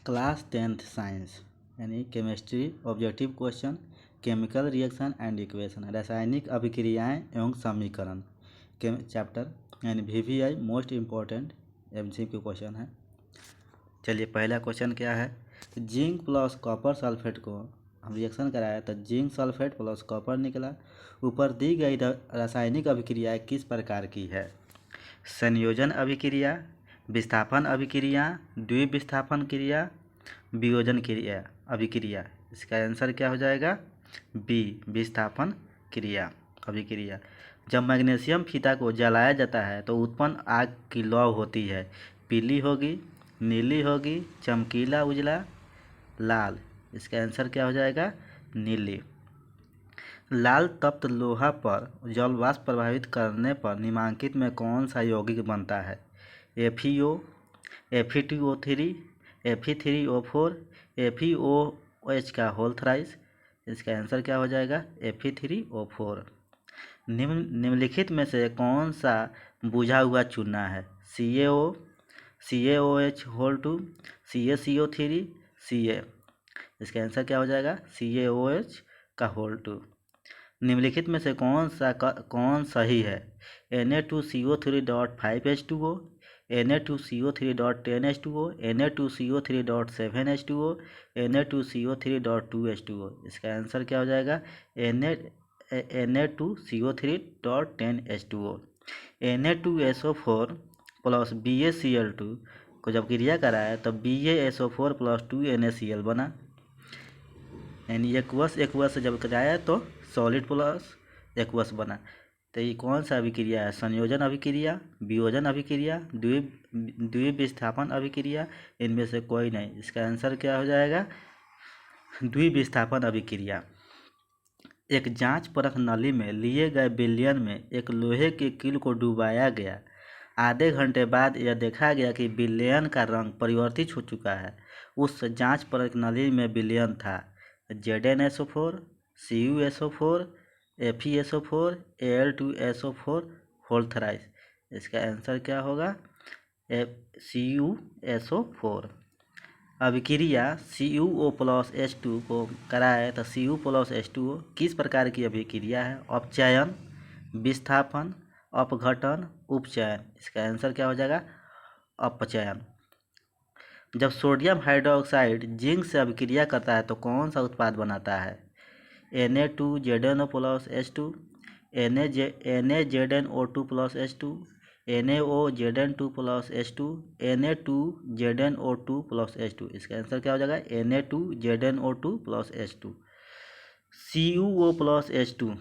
Class 10th science यानी chemistry objective question chemical reaction and equation रासायनिक अभिक्रियाएं एवं समीकरण चैप्टर यानी VVI most important MCQ question है। चलिए पहला क्वेश्चन क्या है, जिंक प्लस कॉपर सल्फेट को हम रिएक्शन कराया तो जिंक सल्फेट प्लस कॉपर निकला। ऊपर दी गई रासायनिक अभिक्रिया किस प्रकार की है? संयोजन अभिक्रिया, विस्थापन अभिक्रिया, द्विविस्थापन क्रिया, वियोजन क्रिया अभिक्रिया। इसका आंसर क्या हो जाएगा? बी, विस्थापन क्रिया अभिक्रिया। जब मैग्नीशियम फीता को जलाया जाता है तो उत्पन्न आग की लौ होती है, पीली होगी, नीली होगी, चमकीला, उजला, लाल। इसका आंसर क्या हो जाएगा? नीली। लाल तप्त लोहा पर जल वाष्प प्रभावित करने पर निम्नलिखित में कौन सा यौगिक बनता है? FeO, Fe2O3, Fe3O4, FeOH का होल थ्राइस। इसका आंसर क्या हो जाएगा? Fe3O4। निम्नलिखित में से कौन सा बुझा हुआ चूना है? CaO, CaOH whole 2, CaCO3, Ca। इसका आंसर क्या हो जाएगा? CaOH का होल 2। निम्नलिखित में से कौन सही है? Na2CO3.5H2O, Na2CO3.10H2O, Na2CO3.7H2O, Na2CO3.2H2O। इसका आंसर क्या हो जाएगा? Na2CO3.10H2O। Na2SO4 प्लस BaCl2 को जब क्रिया कराया तो BaSO4 प्लस 2NaCl बना, यानी एक्वस से जब कराया तो सॉलिड प्लस एक्वस बना। तो ये कौन सा अभिक्रिया है? संयोजन अभिक्रिया, वियोजन अभिक्रिया, द्विविस्थापन अभिक्रिया, इनमें से कोई नहीं। इसका आंसर क्या हो जाएगा? द्विविस्थापन अभिक्रिया। एक जांच परख नली में लिए गए विलयन में एक लोहे के कील को डुबाया गया। आधे घंटे बाद यह देखा गया कि विलयन का रंग परिवर्तित हो चुका है। उस जांच परख नली में विलयन था ZnSO4, CuSO4, FeSO4, Al2SO4 whole thrice. इसका आंसर क्या होगा? CuSO4। अभिक्रिया CuO प्लस H2 को कराए तो Cu प्लस H2O किस प्रकार की अभिक्रिया है? अपचयन, विस्थापन, अपघटन, उपचयन। इसका आंसर क्या हो जाएगा? अपचयन। जब सोडियम हाइड्रोक्साइड जिंक से अभिक्रिया करता है तो कौन सा उत्पाद बनाता है? Na2ZnO plus H2, NaZnO2 plus H2, NaOZn2 plus H2, Na2ZnO2 plus H2। इसका आंसर क्या हो जाएगा? Na2ZnO2 plus H2। CuO plus H2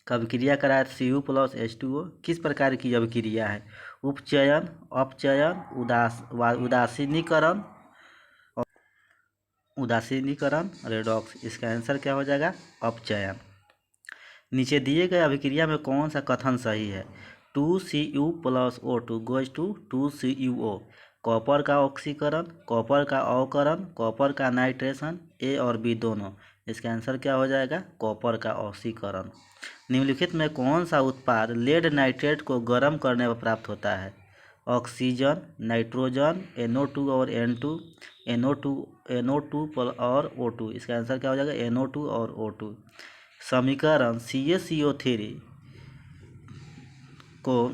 का अभिक्रिया कराया Cu प्लस H2O किस प्रकार की अभिक्रिया है? उपचयन, अपचयन, उदासीनीकरण, रेडॉक्स। इसका आंसर क्या हो जाएगा? अपचयन। नीचे दिए गए अभिक्रिया में कौन सा कथन सही है? 2Cu plus O2 goes to 2CuO। Copper का ऑक्सीकरण, कॉपर का अवकरण, कॉपर का नाइट्रेशन, A और B दोनों। इसका आंसर क्या हो जाएगा? कॉपर का ऑक्सीकरण। निम्नलिखित में कौन सा उत्पाद लेड नाइट्रेट को गर्म करने पर प्राप्त होता है? ऑक्सीजन, नाइट्रोजन, NO2 और N2, NO2 और O2। इसका आंसर क्या हो जाएगा? NO2 और O2। समीकरण CaCO3 को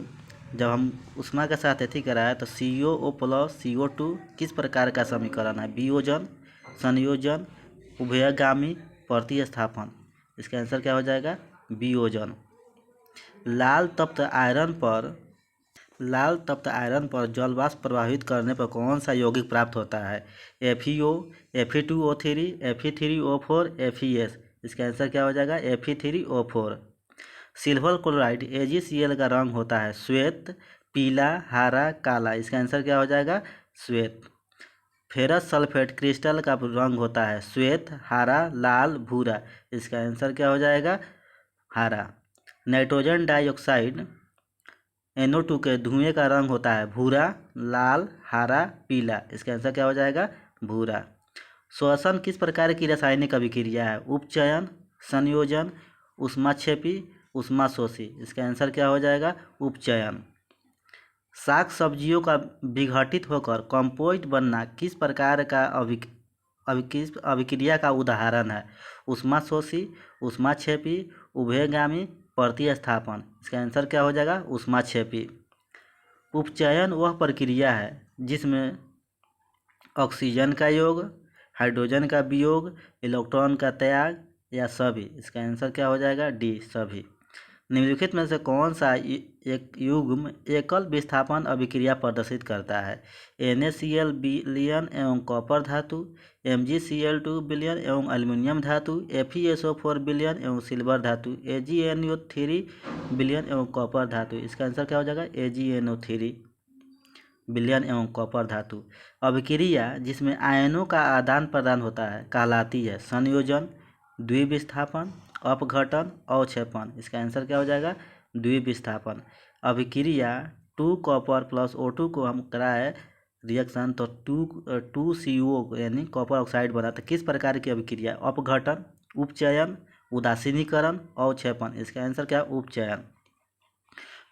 जब हम उष्मा के साथ एथी कराया तो COO प्लस CO2 किस प्रकार का समीकरण है? वियोजन, संयोजन, उभयगामी, प्रतिस्थापन। इसका आंसर क्या हो जाएगा? वियोजन। लाल तप्त आयरन पर जल वाष्प प्रभावित करने पर कौन सा यौगिक प्राप्त होता है? FeO, Fe2O3, Fe3O4, FeS। इसका आंसर क्या हो जाएगा? Fe3O4। सिल्वर क्लोराइड AgCl का रंग होता है श्वेत, पीला, हरा, काला। इसका आंसर क्या हो जाएगा? श्वेत। फेरस सल्फेट क्रिस्टल का रंग होता है श्वेत, हरा, लाल, भूरा। इसका आंसर क्या हो जाएगा? हरा। नाइट्रोजन डाइऑक्साइड NO2 के धुएं का रंग होता है भूरा, लाल, हरा, पीला। इसका आंसर क्या हो जाएगा? भूरा। श्वसन किस प्रकार की रासायनिक अभिक्रिया है? उपचयन, संयोजन, ऊष्माक्षेपी, ऊष्माशोषी। इसका आंसर क्या हो जाएगा? उपचयन। साग सब्जियों का विघटित होकर कंपोस्ट बनना किस प्रकार का अभिक्रिया का उदाहरण है? ऊष्माशोषी, ऊष्माक्षेपी, उभयगामी, प्रतिस्थापन। इसका आंसर क्या हो जाएगा? ऊष्माक्षेपी। उपचयन वह प्रक्रिया है जिसमें ऑक्सीजन का योग, हाइड्रोजन का वियोग, इलेक्ट्रॉन का त्याग या सभी। इसका आंसर क्या हो जाएगा? डी, सभी। निम्नलिखित में से कौन सा एक युग्म एकल विस्थापन अभिक्रिया प्रदर्शित करता है? NaCl विलयन एवं कॉपर धातु, MgCl2 विलयन एवं एल्युमिनियम धातु, FeSO4 विलयन एवं सिल्वर धातु, AgNO3 विलयन एवं कॉपर धातु। इसका आंसर क्या हो जाएगा? AgNO3 विलयन एवं कॉपर धातु। अभिक्रिया जिसमें आयनों का आदान प्रदान होता है कहलाती है संयोजन, द्विविस्थापन, अपघटन, अवक्षेपण। इसका आंसर क्या हो जाएगा? द्विविस्थापन। अभिक्रिया 2 कॉपर प्लस O2 को हम कराए रिएक्शन तो 2CO यानी कॉपर ऑक्साइड बना। तो किस प्रकार की अभिक्रिया? अपघटन, उपचयन, उदासीनीकरण, अवक्षेपण। इसका आंसर क्या? उपचयन।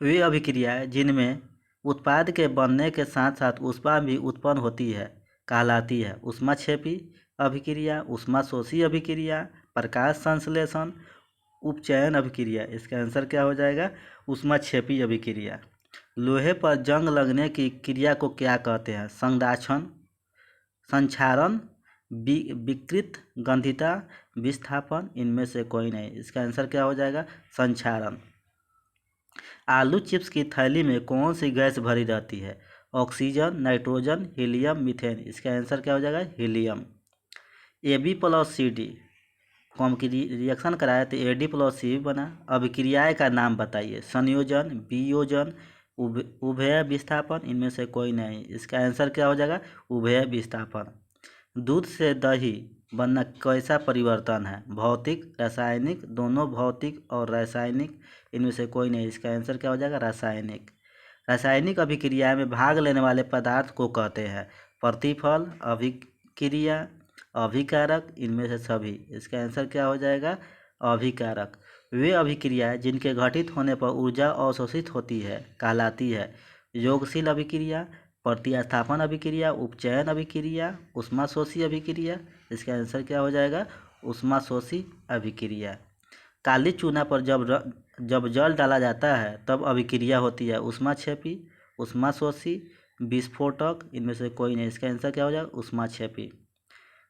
वे अभिक्रियाएं जिनमें उत्पाद के बनने के साथ साथ ऊष्मा भी उत्पन्न होती है कहलाती है ऊष्माक्षेपी अभिक्रिया, ऊष्माशोषी अभिक्रिया, प्रकाश संश्लेषण, उपचयन अभिक्रिया। इसका आंसर क्या हो जाएगा? ऊष्माक्षेपी अभिक्रिया। लोहे पर जंग लगने की क्रिया को क्या कहते हैं? संदाक्षण, संक्षारण, विकृत गंधिता, विस्थापन। इनमें से कोई नहीं। इसका आंसर क्या हो जाएगा? संक्षारण। आलू चिप्स की थैली में कौन सी गैस भरी रहती है? Oxygen, nitrogen, helium, methane. इसका आंसर क्या हो जाएगा? हीलियम। AB प्लस CD को हम रिएक्शन कराए तो AD प्लस C बना। अभिक्रियाएं का नाम बताइए। संयोजन, वियोजन, उभय विस्थापन। इनमें से कोई नहीं। इसका आंसर क्या हो जाएगा? उभय विस्थापन। दूध से दही बनना कैसा परिवर्तन है? भौतिक, रासायनिक, दोनों भौतिक और रासायनिक। इनमें से कोई नहीं। इसका आंसर क्या हो जाएगा? रासायनिक। रासायनिक अभिक्रिया में भाग लेने वाले पदार्थ को कहते हैं प्रतिफल, अभिक्रिया, अभिकारक। इनमें से सभी। इसका आंसर क्या हो जाएगा? अभिकारक। वे अभिक्रियाएं जिनके घटित होने पर ऊर्जा अवशोषित होती है कहलाती है योगशील अभिक्रिया, प्रतिस्थापन अभिक्रिया, उपचयन अभिक्रिया, ऊष्माशोषी अभिक्रिया। इसका आंसर क्या हो जाएगा? ऊष्माशोषी अभिक्रिया। काली चूना पर जब जल डाला जाता है तब अभिक्रिया होती है ऊष्माक्षेपी, ऊष्माशोषी, विस्फोटक। इनमें से कोई नहीं। इसका आंसर क्या हो जाएगा? ऊष्माक्षेपी।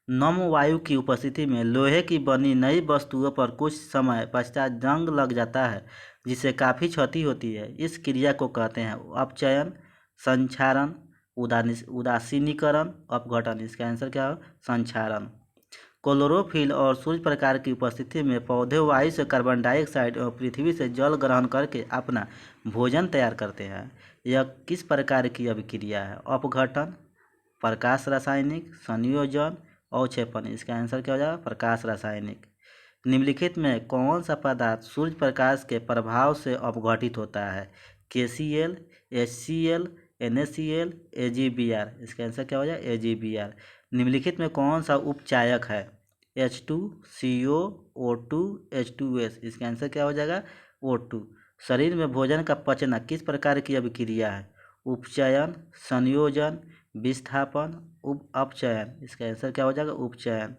नम वायु की उपस्थिति में लोहे की बनी नई वस्तुओं पर कुछ समय पश्चात जंग लग जाता है जिससे काफ़ी क्षति होती है। इस क्रिया को कहते हैं अपचयन, संक्षारण, उदासीनीकरण, अपघटन। इसका आंसर क्या हो? संक्षारण। क्लोरोफिल और सूर्य प्रकाश की उपस्थिति में पौधे वायु से कार्बन डाइऑक्साइड और पृथ्वी से जल ग्रहण करके अपना भोजन तैयार करते हैं। यह किस प्रकार की अभिक्रिया है? अपघटन, प्रकाश रासायनिक, संयोजन, अवक्षेपण। इसका आंसर क्या हो जाएगा? प्रकाश रासायनिक। निम्नलिखित में कौन सा पदार्थ सूर्य प्रकाश के प्रभाव से अपघटित होता है? KCl, HCl, NaCl, AgBr। इसका आंसर क्या हो जाएगा? AgBr। निम्नलिखित में कौन सा उपचायक है? H2CO, O2, H2S। इसका आंसर क्या हो जाएगा? O2। शरीर में भोजन का पचना किस प्रकार की अभिक्रिया है? उपचयन, संयोजन, विस्थापन, अपचयन। इसका आंसर क्या हो जाएगा? उपचयन।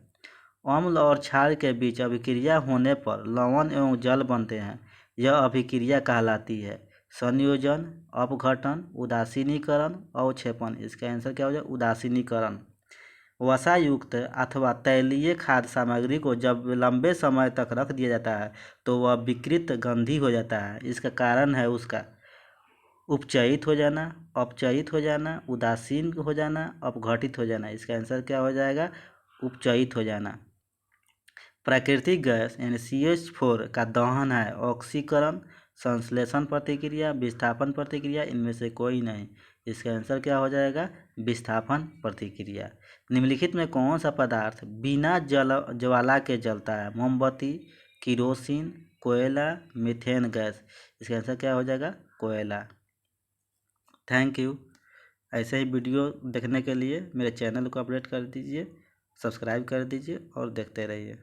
अम्ल और क्षार के बीच अभिक्रिया होने पर लवण एवं जल बनते हैं। यह अभिक्रिया कहलाती है संयोजन, अपघटन, उदासीनीकरण, अवक्षेपण। इसका आंसर क्या हो जाएगा? उदासीनीकरण। वसायुक्त अथवा तैलीय खाद्य सामग्री को जब लंबे समय तक रख दिया जाता है तो वह विकृत गंधी हो जाता है। इसका कारण है उसका उपचयित हो जाना, अपचयित हो जाना, उदासीन हो जाना, अपघटित हो जाना। इसका आंसर क्या हो जाएगा? उपचयित हो जाना। प्राकृतिक गैस यानी CH4 का दहन है ऑक्सीकरण, संश्लेषण प्रतिक्रिया, विस्थापन प्रतिक्रिया। इनमें से कोई नहीं। इसका आंसर क्या हो जाएगा? विस्थापन प्रतिक्रिया। निम्नलिखित में कौन सा पदार्थ बिना ज्वाला के जलता है? मोमबत्ती, किरोसिन, कोयला, मीथेन गैस। इसका आंसर क्या हो जाएगा? कोयला। Thank you. ऐसे ही वीडियो देखने के लिए मेरे चैनल को अपडेट कर दीजिए, सब्सक्राइब कर दीजिए और देखते रहिए।